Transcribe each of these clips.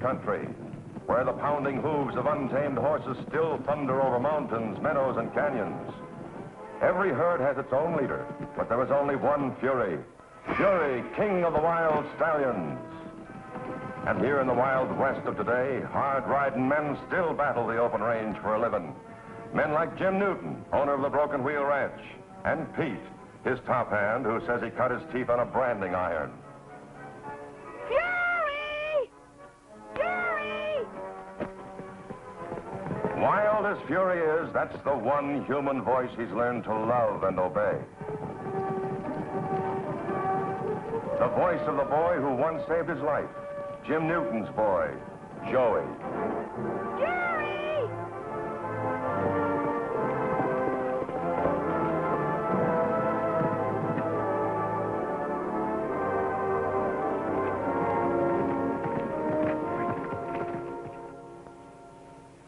country, where the pounding hooves of untamed horses still thunder over mountains, meadows, and canyons. Every herd has its own leader, but there is only one Fury. Fury, king of the wild stallions. And here in the wild west of today, hard-riding men still battle the open range for a living. Men like Jim Newton, owner of the Broken Wheel Ranch, and Pete, his top hand, who says he cut his teeth on a branding iron. Fury! Fury! Wild as Fury is, that's the one human voice he's learned to love and obey. The voice of the boy who once saved his life, Jim Newton's boy, Joey. Fury!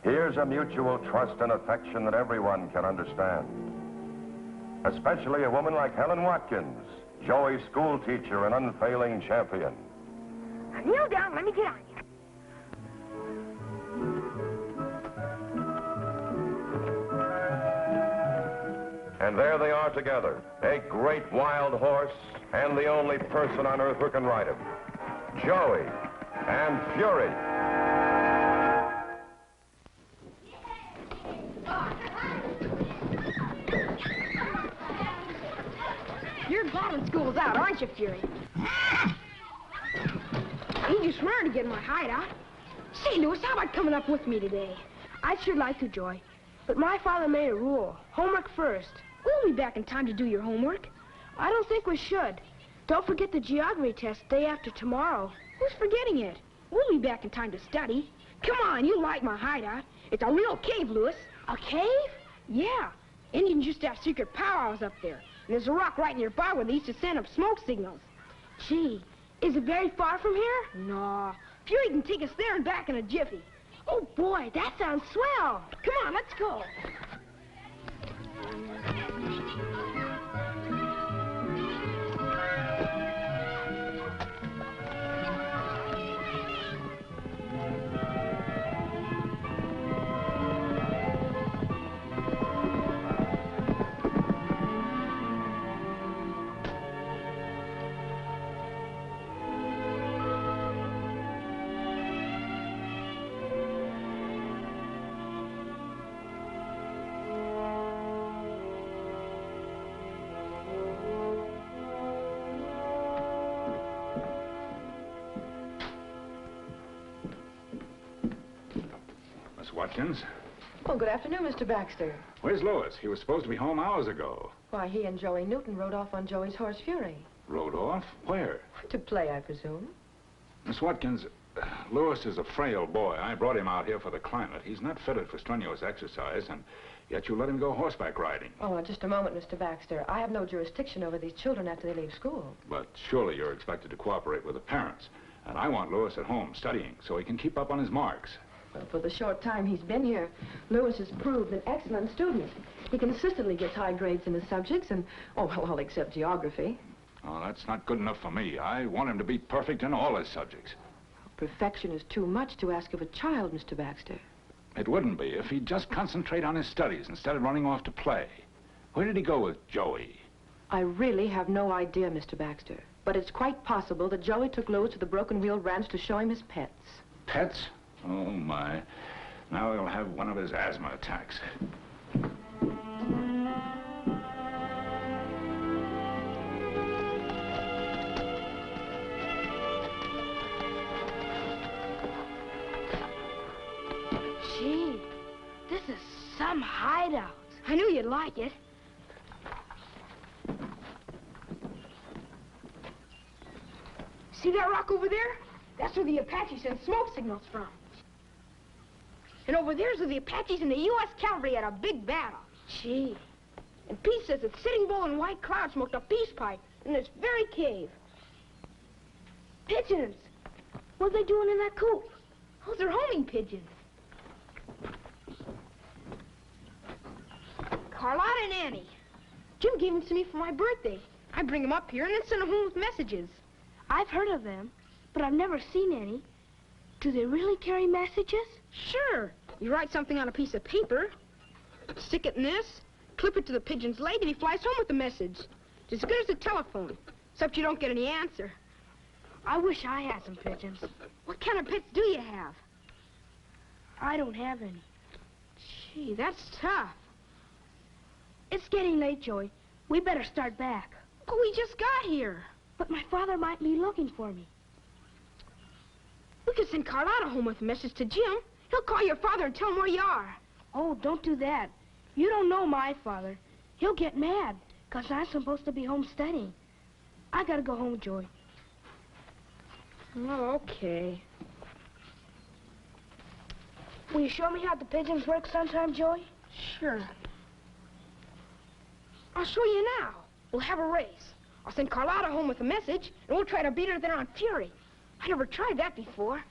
Here's a mutual trust and affection that everyone can understand. Especially a woman like Helen Watkins, Joey's school teacher and unfailing champion. Now kneel down, let me get on you. And there they are together, a great wild horse and the only person on earth who can ride him. Joey and Fury. You're glad when school's out, aren't you, Fury? Ain't you swearing to get my hideout? Say, Louis, how about coming up with me today? I'd sure like to, Joy. But my father made a rule. Homework first. We'll be back in time to do your homework. I don't think we should. Don't forget the geography test day after tomorrow. Who's forgetting it? We'll be back in time to study. Come on, you like my hideout. It's a real cave, Louis. A cave? Yeah. Indians used to have secret powwows up there. And there's a rock right nearby where they used to send up smoke signals. Gee, is it very far from here? No. Fury can take us there and back in a jiffy. Oh, boy, that sounds swell. Come on, let's go. Watkins. Well, good afternoon, Mr. Baxter. Where's Louis? He was supposed to be home hours ago. Why, he and Joey Newton rode off on Joey's horse Fury. Rode off? Where? To play, I presume. Miss Watkins, Louis is a frail boy. I brought him out here for the climate. He's not fitted for strenuous exercise, and yet you let him go horseback riding. Oh, just a moment, Mr. Baxter. I have no jurisdiction over these children after they leave school. But surely you're expected to cooperate with the parents. And I want Louis at home studying so he can keep up on his marks. Well, for the short time he's been here, Louis has proved an excellent student. He consistently gets high grades in his subjects and, oh, well, except geography. Oh, that's not good enough for me. I want him to be perfect in all his subjects. Perfection is too much to ask of a child, Mr. Baxter. It wouldn't be if he'd just concentrate on his studies instead of running off to play. Where did he go with Joey? I really have no idea, Mr. Baxter. But it's quite possible that Joey took Louis to the Broken Wheel Ranch to show him his pets. Pets? Oh, my. Now he'll have one of his asthma attacks. Gee, this is some hideout. I knew you'd like it. See that rock over there? That's where the Apaches send smoke signals from. And over there's where the Apaches and the U.S. Cavalry had a big battle. Gee. And Pete says that Sitting Bull and White Cloud smoked a peace pipe in this very cave. Pigeons! What are they doing in that coop? Those are homing pigeons. Carlotta and Annie. Jim gave them to me for my birthday. I bring them up here and then send them home with messages. I've heard of them, but I've never seen any. Do they really carry messages? Sure. You write something on a piece of paper, stick it in this, clip it to the pigeon's leg, and he flies home with the message. It's as good as a telephone, except you don't get any answer. I wish I had some pigeons. What kind of pets do you have? I don't have any. Gee, that's tough. It's getting late, Joey. We better start back. But we just got here. But my father might be looking for me. We could send Carlotta home with a message to Jim. He'll call your father and tell him where you are. Oh, don't do that. You don't know my father. He'll get mad, 'cause I'm supposed to be home studying. I gotta go home, Joey. Oh, okay. Will you show me how the pigeons work sometime, Joey? Sure. I'll show you now. We'll have a race. I'll send Carlotta home with a message, and we'll try to beat her there on Fury. I never tried that before.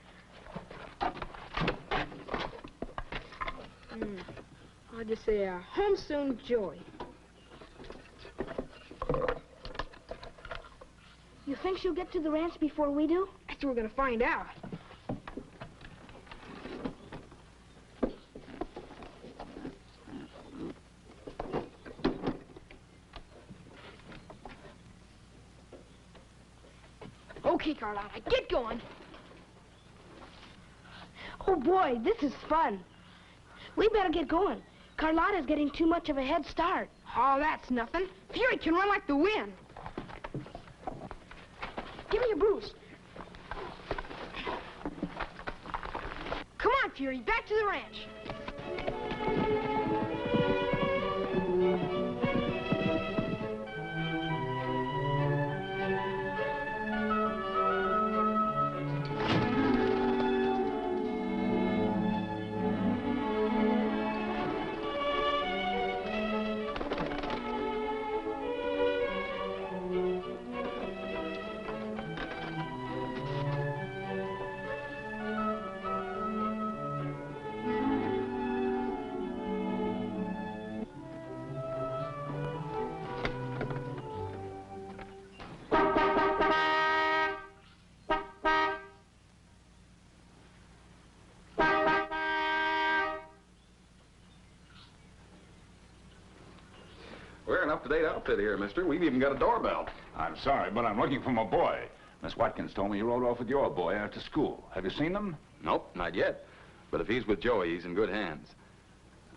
I'll just say, home soon, Joey. You think she'll get to the ranch before we do? That's what we're gonna find out. Okay, Carlotta, get going. Oh, boy, this is fun. We better get going. Carlotta's getting too much of a head start. Oh, that's nothing. Fury can run like the wind. Give me a boost. Come on, Fury, back to the ranch. We're an up-to-date outfit here, mister. We've even got a doorbell. I'm sorry, but I'm looking for my boy. Miss Watkins told me he rode off with your boy after school. Have you seen them? Nope, not yet. But if he's with Joey, he's in good hands.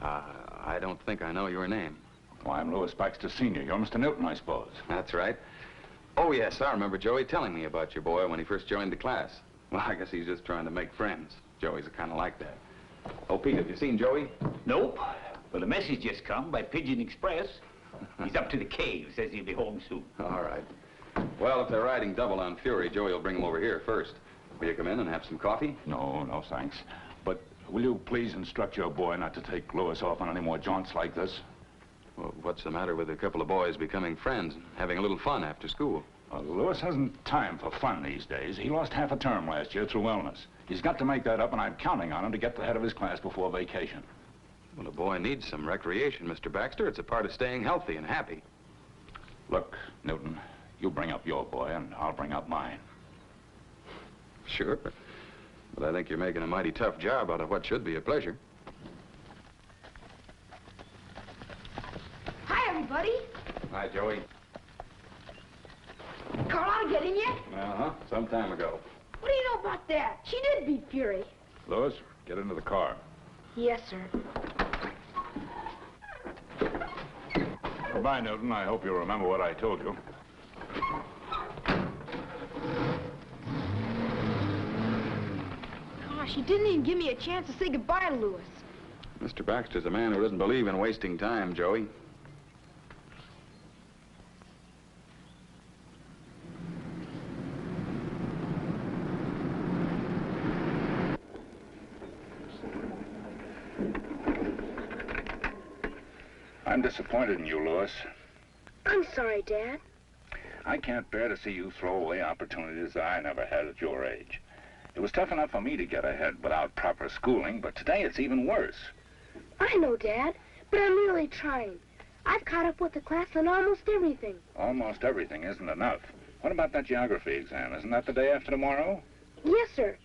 I don't think I know your name. Well, I'm Louis Baxter Sr. You're Mr. Newton, I suppose. That's right. Oh, yes, I remember Joey telling me about your boy when he first joined the class. Well, I guess he's just trying to make friends. Joey's kind of like that. Oh, Pete, have you seen Joey? Nope. But a message just come by Pigeon Express. He's up to the cave. Says he'll be home soon. All right. Well, if they're riding double on Fury, Joey will bring him over here first. Will you come in and have some coffee? No, thanks. But will you please instruct your boy not to take Louis off on any more jaunts like this? Well, what's the matter with a couple of boys becoming friends and having a little fun after school? Well, Louis hasn't time for fun these days. He lost half a term last year through illness. He's got to make that up, and I'm counting on him to get the head of his class before vacation. Well, a boy needs some recreation, Mr. Baxter. It's a part of staying healthy and happy. Look, Newton, you bring up your boy, and I'll bring up mine. Sure, but I think you're making a mighty tough job out of what should be a pleasure. Hi, everybody. Hi, Joey. Carlotta get in yet? Uh-huh, some time ago. What do you know about that? She did beat Fury. Louis, get into the car. Yes, sir. Goodbye, Newton. I hope you'll remember what I told you. Gosh, she didn't even give me a chance to say goodbye to Louis. Mr. Baxter's a man who doesn't believe in wasting time, Joey. I'm disappointed in you, Louis. I'm sorry, Dad. I can't bear to see you throw away opportunities I never had at your age. It was tough enough for me to get ahead without proper schooling, but today it's even worse. I know, Dad, but I'm really trying. I've caught up with the class on almost everything. Almost everything isn't enough. What about that geography exam? Isn't that the day after tomorrow? Yes, sir.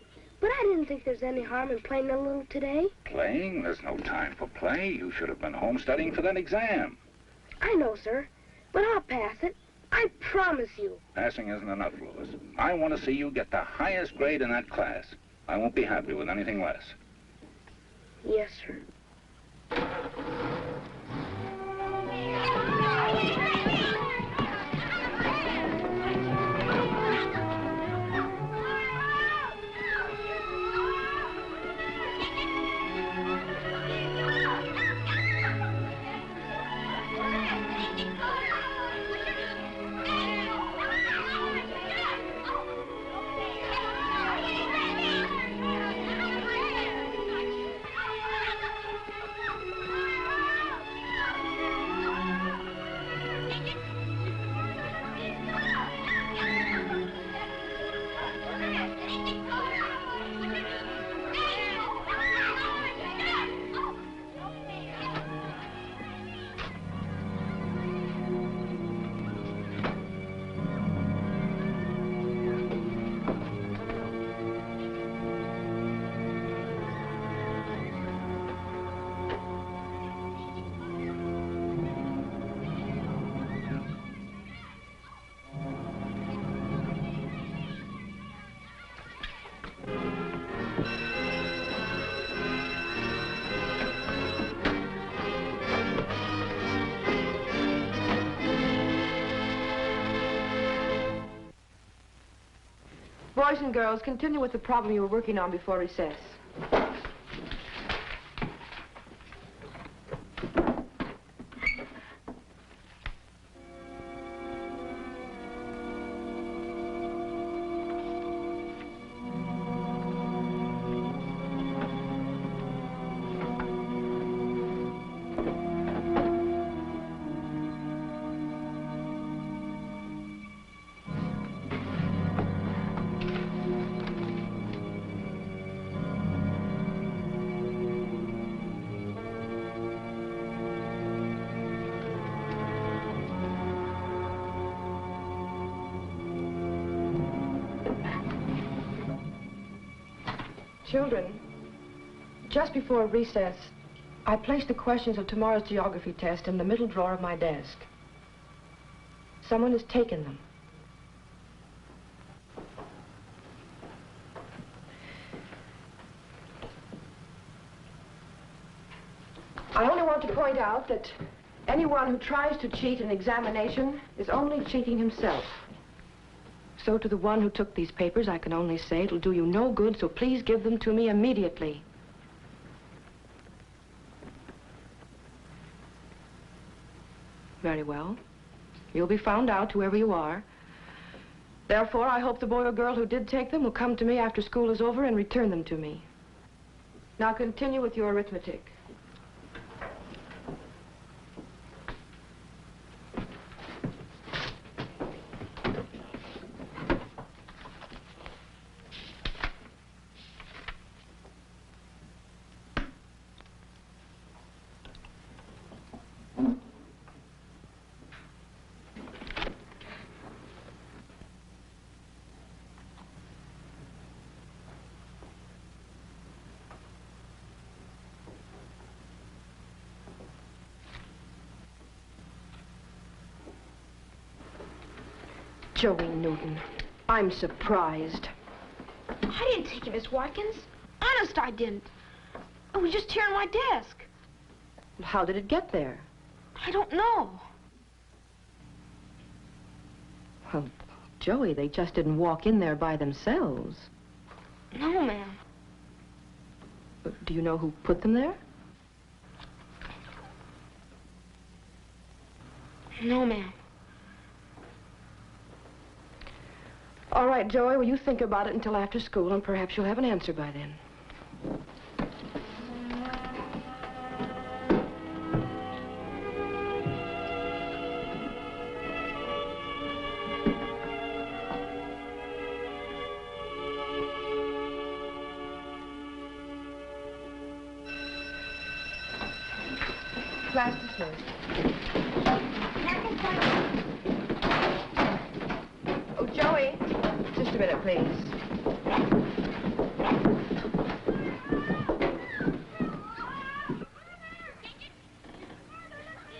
But I didn't think there's any harm in playing a little today. Playing? There's no time for play. You should have been home studying for that exam. I know, sir. But I'll pass it. I promise you. Passing isn't enough, Louis. I want to see you get the highest grade in that class. I won't be happy with anything less. Yes, sir. Boys and girls, continue with the problem you were working on before recess. Children, just before recess, I placed the questions of tomorrow's geography test in the middle drawer of my desk. Someone has taken them. I only want to point out that anyone who tries to cheat an examination is only cheating himself. So to the one who took these papers, I can only say it'll do you no good, so please give them to me immediately. Very well. You'll be found out, whoever you are. Therefore, I hope the boy or girl who did take them will come to me after school is over and return them to me. Now continue with your arithmetic. Joey Newton, I'm surprised. I didn't take it, Miss Watkins. Honest, I didn't. It was just here on my desk. How did it get there? I don't know. Well, Joey, they just didn't walk in there by themselves. No, ma'am. Do you know who put them there? No, ma'am. All right, Joey, well, you think about it until after school, and perhaps you'll have an answer by then. Class dismissed. Oh, Joey, just a minute, please.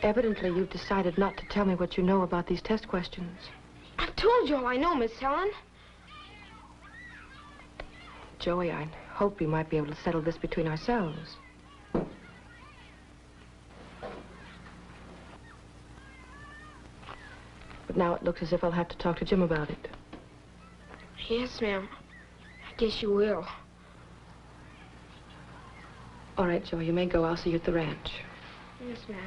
Evidently, you've decided not to tell me what you know about these test questions. I've told you all I know, Miss Helen. Joey, I hope we might be able to settle this between ourselves. But now it looks as if I'll have to talk to Jim about it. Yes, ma'am. I guess you will. All right, Joey, you may go. I'll see you at the ranch. Yes, ma'am.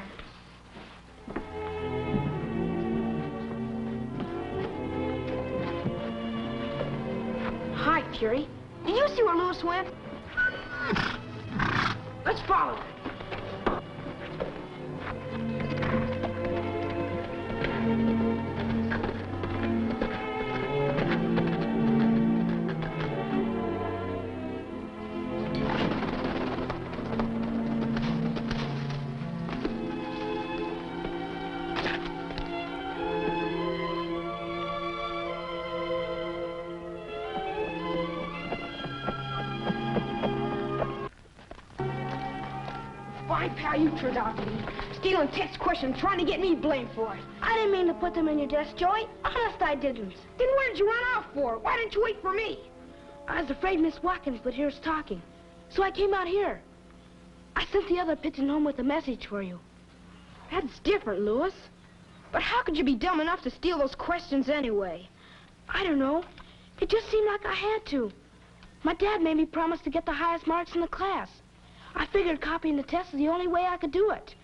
Hi, Fury. Did you see where Lewis went? Let's follow him. Fine, pal, you turned out to be. Stealing text questions, trying to get me blamed for it. I didn't mean to put them in your desk, Joey. Honest, I didn't. Then where did you run off for? Why didn't you wait for me? I was afraid Miss Watkins would hear us talking, so I came out here. I sent the other pigeon home with a message for you. That's different, Lewis. But how could you be dumb enough to steal those questions anyway? I don't know. It just seemed like I had to. My dad made me promise to get the highest marks in the class. I figured copying the test is the only way I could do it.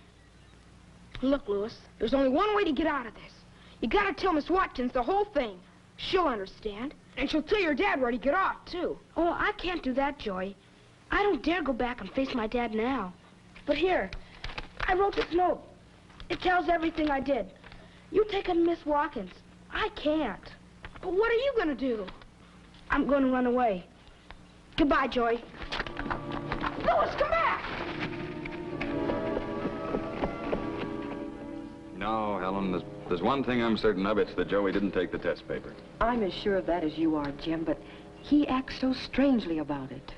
Look, Lewis, there's only one way to get out of this. You gotta tell Miss Watkins the whole thing. She'll understand. And she'll tell your dad where to get off, too. Oh, I can't do that, Joey. I don't dare go back and face my dad now. But here, I wrote this note. It tells everything I did. You take it to Miss Watkins. I can't. But what are you gonna do? I'm going to run away. Goodbye, Joey. Lewis, come back! No, Helen, there's one thing I'm certain of. It's that Joey didn't take the test paper. I'm as sure of that as you are, Jim, but he acts so strangely about it.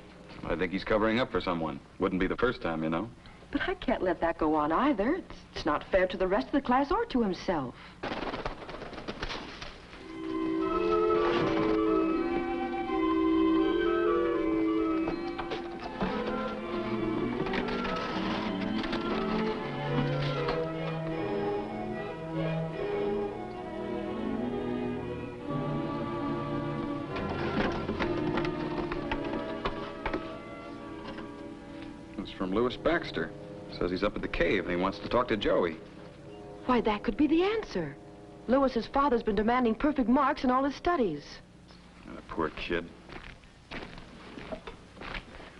I think he's covering up for someone. Wouldn't be the first time, you know. But I can't let that go on either. It's not fair to the rest of the class or to himself. From Lewis Baxter. Says he's up at the cave and he wants to talk to Joey. Why, that could be the answer. Lewis's father's been demanding perfect marks in all his studies. That poor kid.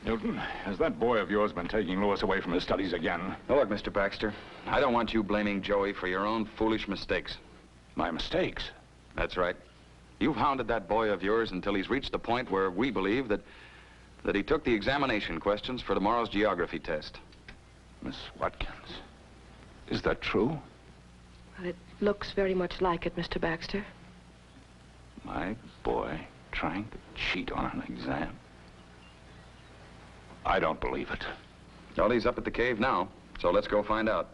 Newton, has that boy of yours been taking Lewis away from his studies again? Oh, look, Mr. Baxter, I don't want you blaming Joey for your own foolish mistakes. My mistakes? That's right. You've hounded that boy of yours until he's reached the point where we believe that he took the examination questions for tomorrow's geography test. Miss Watkins, is that true? Well, it looks very much like it, Mr. Baxter. My boy trying to cheat on an exam? I don't believe it. Well, he's up at the cave now, so let's go find out.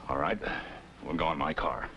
All right, we'll go in my car.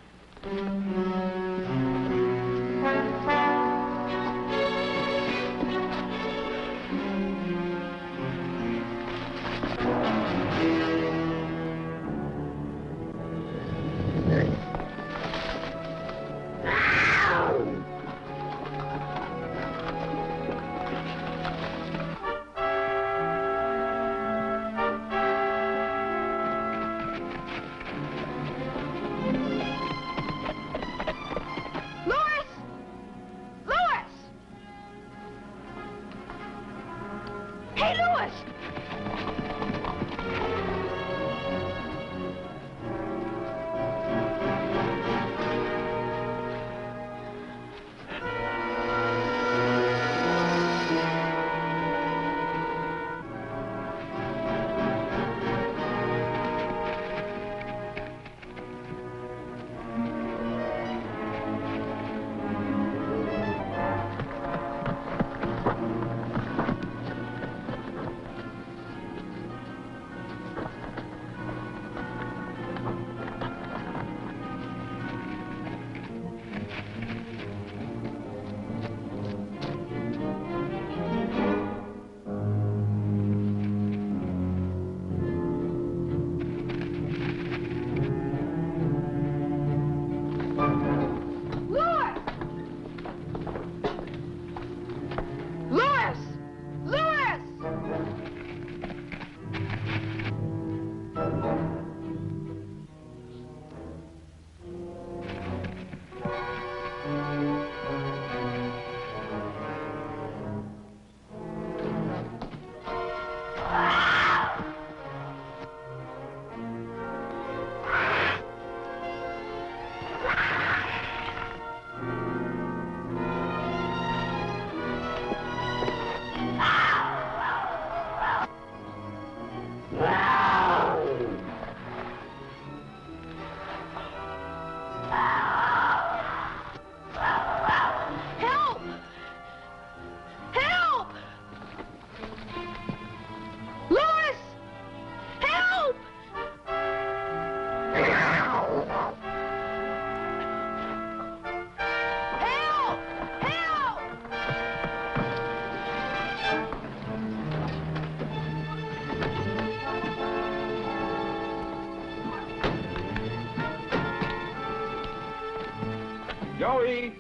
Joey!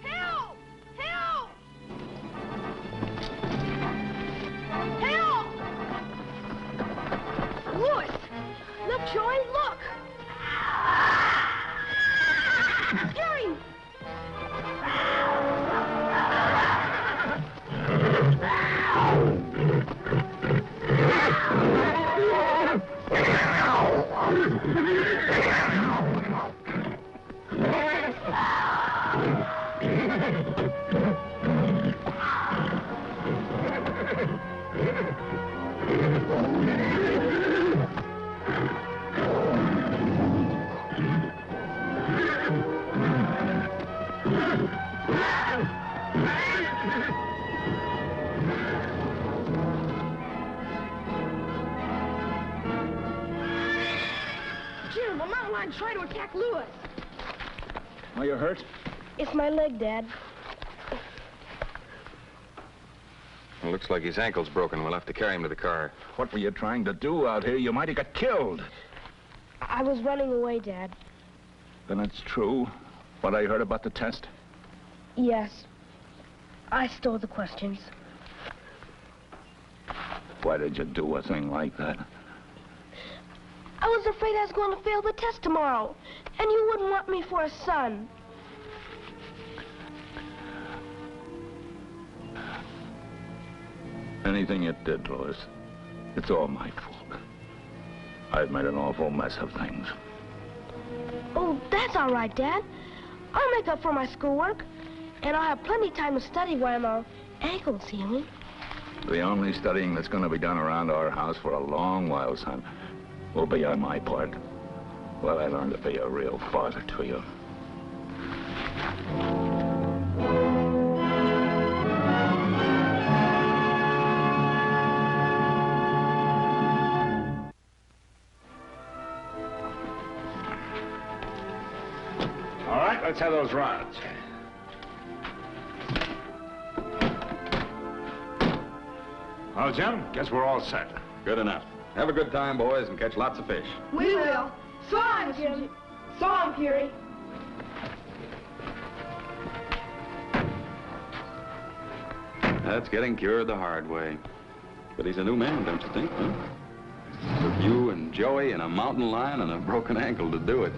Help! Help! Help! Louis! Look, Joey, look! Jerry! Jim, the mountain lion tried to attack Louis. Are you hurt? It's my leg, Dad. It looks like his ankle's broken. We'll have to carry him to the car. What were you trying to do out here? You might have got killed. I was running away, Dad. Then it's true, what I heard about the test? Yes. I stole the questions. Why did you do a thing like that? I was afraid I was going to fail the test tomorrow, and you wouldn't want me for a son. Anything you did, Louis, it's all my fault. I've made an awful mess of things. Oh, that's all right, Dad. I'll make up for my schoolwork, and I'll have plenty of time to study while my ankle's healing. The only studying that's going to be done around our house for a long while, son, will be on my part. Well, I learned to be a real father to you. All right, let's have those rods. Well, Jim, guess we're all set. Good enough. Have a good time, boys, and catch lots of fish. We will. So long, Jim. So long, Fury. That's getting cured the hard way. But he's a new man, don't you think, huh? With you and Joey and a mountain lion and a broken ankle to do it.